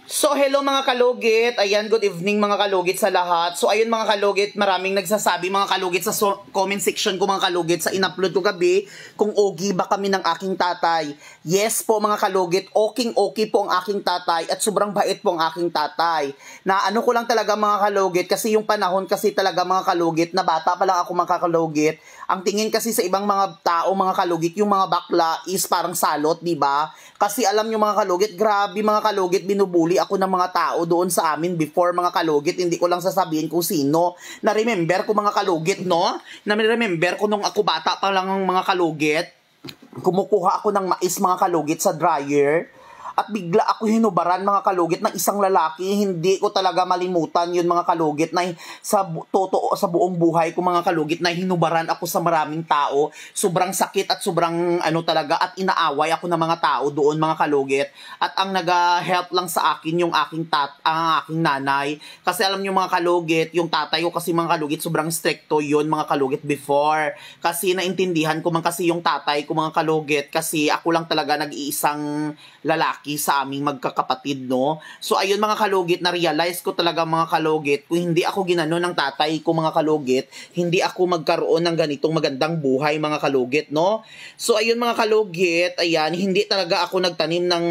So, hello mga kalugit. Ayan, good evening mga kalugit sa lahat. So, ayun mga kalugit, maraming nagsasabi mga kalugit sa comment section ko mga kalugit sa in-upload ko gabi kung ogi ba kami ng aking tatay. Yes po mga kalugit, okay po ang aking tatay at sobrang bait po ang aking tatay. Na ano ko lang talaga mga kalugit kasi yung panahon kasi talaga mga kalugit na bata pa lang ako mga kalugit. Ang tingin kasi sa ibang mga tao mga kalugit, yung mga bakla is parang salot, di ba? Kasi alam nyo mga kalugit, grabe mga kalugit, binubuli ako ng mga tao doon sa amin before mga kalugit. Hindi ko lang sasabihin kung sino. Na-remember ko mga kalugit, no? Na-remember ko nung ako bata pa lang mga kalugit. Kumukuha ako ng mais mga kalugit sa dryer. At bigla ako hinubaran mga kalugit ng isang lalaki. Hindi ko talaga malimutan yun mga kalugit na sa buong buhay ko mga kalugit na hinubaran ako sa maraming tao. Sobrang sakit at sobrang ano talaga at inaaway ako ng mga tao doon mga kalugit. At ang nag-help lang sa akin yung aking nanay. Kasi alam niyo mga kalugit, yung tatay ko kasi mga kalugit sobrang stricto yun mga kalugit before. Kasi naintindihan ko man kasi yung tatay ko mga kalugit kasi ako lang talaga nag-iisang lalaki sa aming magkakapatid, no? So, ayun mga kalugit, na-realize ko talaga mga kalugit, kung hindi ako ginano ng tatay ko mga kalugit, hindi ako magkaroon ng ganitong magandang buhay mga kalugit, no? So, ayun mga kalugit, ayan, hindi talaga ako nagtanim ng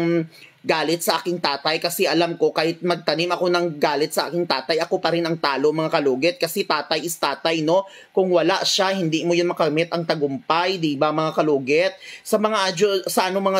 galit sa aking tatay kasi alam ko kahit magtanim ako ng galit sa aking tatay, ako pa rin ang talo mga kalugit kasi tatay is tatay, no? Kung wala siya, hindi mo yun makamit ang tagumpay, di ba mga kalugit? Sa mga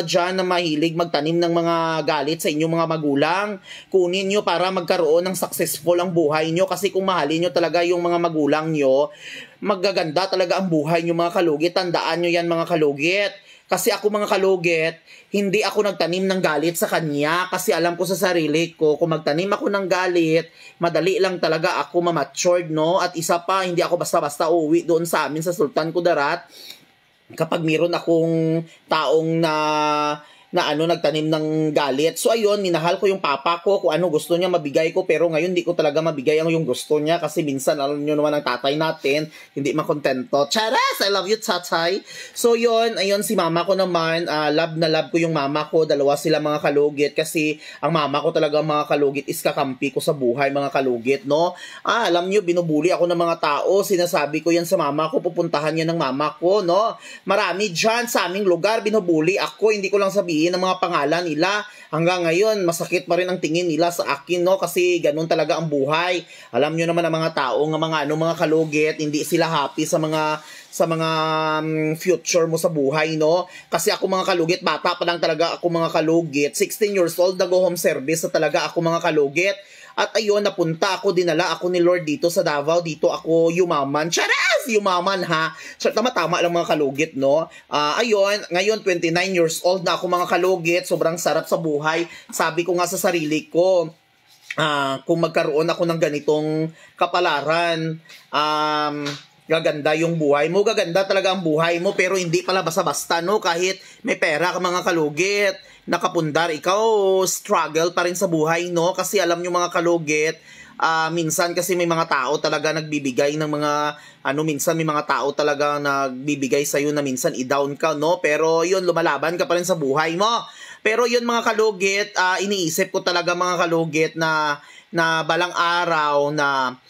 dyan na mahilig magtanim ng mga galit sa inyong mga magulang, kunin nyo para magkaroon ng successful ang buhay nyo kasi kung mahalin nyo talaga yung mga magulang nyo, magaganda talaga ang buhay nyo mga kalugit. Tandaan nyo yan mga kalugit. Kasi ako mga kalugit, hindi ako nagtanim ng galit sa kanya kasi alam ko sa sarili ko, kung magtanim ako ng galit, madali lang talaga ako mamatured, no? At isa pa, hindi ako basta-basta uuwi doon sa amin sa Sultan Kudarat kapag meron akong taong nagtanim ng galit. So ayun, minahal ko yung papa ko kung ano gusto niya mabigay ko, pero ngayon di ko talaga mabigay ang yung gusto niya kasi minsan alam niyo naman ang tatay natin, hindi makontento. Charas! I love you, tatay! So yun, ayun si mama ko naman, love na love ko yung mama ko, dalawa sila mga kalugit kasi ang mama ko talaga mga kalugit is kakampi ko sa buhay mga kalugit, no? Alam niyo, binubuli ako ng mga tao, sinasabi ko yan sa mama ko, pupuntahan yan ng mama ko, no? Marami dyan sa aming lugar, binubuli ako, hindi ko lang sabihin ng mga pangalan nila. Hanggang ngayon, masakit pa rin ang tingin nila sa akin, no? Kasi ganun talaga ang buhay. Alam nyo naman ang mga tao, ng mga kalugit, hindi sila happy sa mga future mo sa buhay, no? Kasi ako mga kalugit, bata pa lang talaga ako mga kalugit. 16 years old, nag-home service na talaga ako mga kalugit. At ayun, napunta ako, dinala ako ni Lord dito sa Davao. Dito ako yumaman. Charas! Yumaman ha. So, tama-tama lang mga kalugit, no? Ayun, ngayon 29 years old na ako mga kalugit. Sobrang sarap sa buhay. Sabi ko nga sa sarili ko, kung magkaroon ako ng ganitong kapalaran, gaganda yung buhay mo. Gaganda talaga ang buhay mo, pero hindi pala basta-basta, no? Kahit may pera ka mga kalugit, nakapundar, ikaw struggle pa rin sa buhay, no? Kasi alam nyo mga kalugit, minsan kasi may mga tao talaga nagbibigay ng mga, minsan may mga tao talaga nagbibigay sa'yo na minsan i-down ka, no? Pero yun, lumalaban ka pa rin sa buhay mo. Pero yun mga kalugit, iniisip ko talaga mga kalugit na balang araw na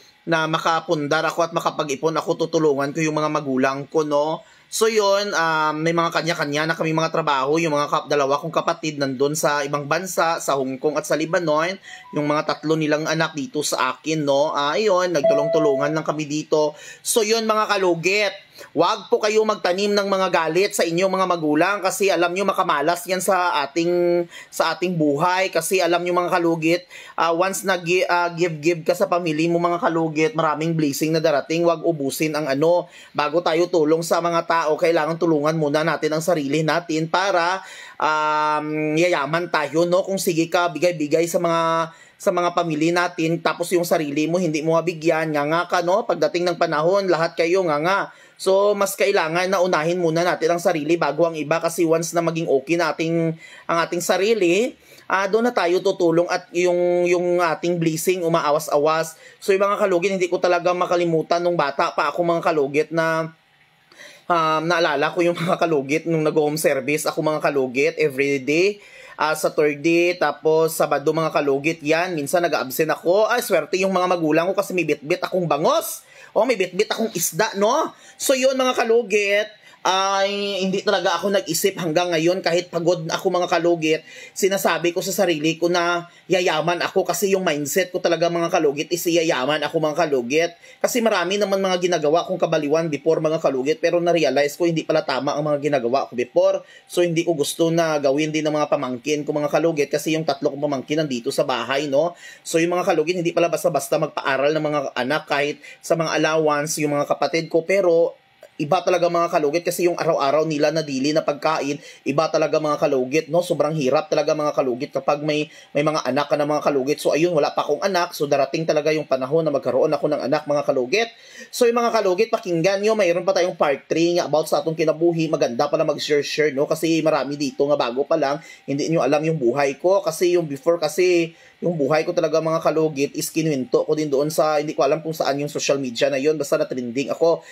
makapundar ako at makapag-ipon ako, tutulungan ko yung mga magulang ko, no? So yun, may mga kanya-kanya na kami mga trabaho, yung mga dalawa kong kapatid nandun sa ibang bansa, sa Hong Kong at sa Lebanon, yung mga tatlo nilang anak dito sa akin, no? Ayun, nagtulong-tulungan lang kami dito. So yun mga kalugit, wag po kayo magtanim ng mga galit sa inyong mga magulang kasi alam nyo makamalas yan sa ating buhay kasi alam nyo mga kalugit, once na give ka sa pamilya mo mga kalugit, maraming blessing na darating. Wag ubusin ang bago tayo tulong sa mga tao, kailangan tulungan muna natin ang sarili natin para yayaman tayo, no? Kung sige ka bigay-bigay sa mga pamilya natin, tapos yung sarili mo hindi mo mabigyan, nga ka, no? Pagdating ng panahon, lahat kayo nga. So, mas kailangan na unahin muna natin ang sarili bago ang iba kasi once na maging okay na ang ating sarili, doon na tayo tutulong at yung ating blessing umaawas-awas. So, yung mga kalugit, hindi ko talaga makalimutan nung bata pa ako mga kalugit na naalala ko yung mga kalugit nung nag-home service ako mga kalugit every day. Saturday, tapos Sabado mga kalugit yan. Minsan nag-absent ako. Swerte yung mga magulang ko kasi may bit-bit akong bangos. May bit-bit akong isda, no? So yun mga kalugit, ay hindi talaga ako nag-isip hanggang ngayon kahit pagod ako mga kalugit. Sinasabi ko sa sarili ko na yayaman ako kasi yung mindset ko talaga mga kalugit is yayaman ako mga kalugit. Kasi marami naman mga ginagawa kong kabaliwan before mga kalugit, pero na-realize ko hindi pala tama ang mga ginagawa ko before. So hindi ko gusto na gawin din ng mga pamangkin ko mga kalugit kasi yung 3 kong pamangkin nandito sa bahay, no? So yung mga kalugit hindi pala basta-basta magpaaral ng mga anak kahit sa mga allowance yung mga kapatid ko, pero iba talaga mga kalugit kasi yung araw-araw nila na dili na pagkain, iba talaga mga kalugit, no? Sobrang hirap talaga mga kalugit kapag may mga anak ka na mga kalugit. So ayun, wala pa akong anak, so darating talaga yung panahon na magkaroon ako ng anak mga kalugit. So yung mga kalugit, pakinggan nyo, mayroon pa tayong part 3 about sa atong kinabuhi. Maganda pala mag-share, no? Kasi marami dito nga bago pa lang, hindi nyo alam yung buhay ko. Kasi yung before kasi, yung buhay ko talaga mga kalugit is kinuwento ko din doon sa, hindi ko alam kung saan yung social media na yun, basta na trending ako.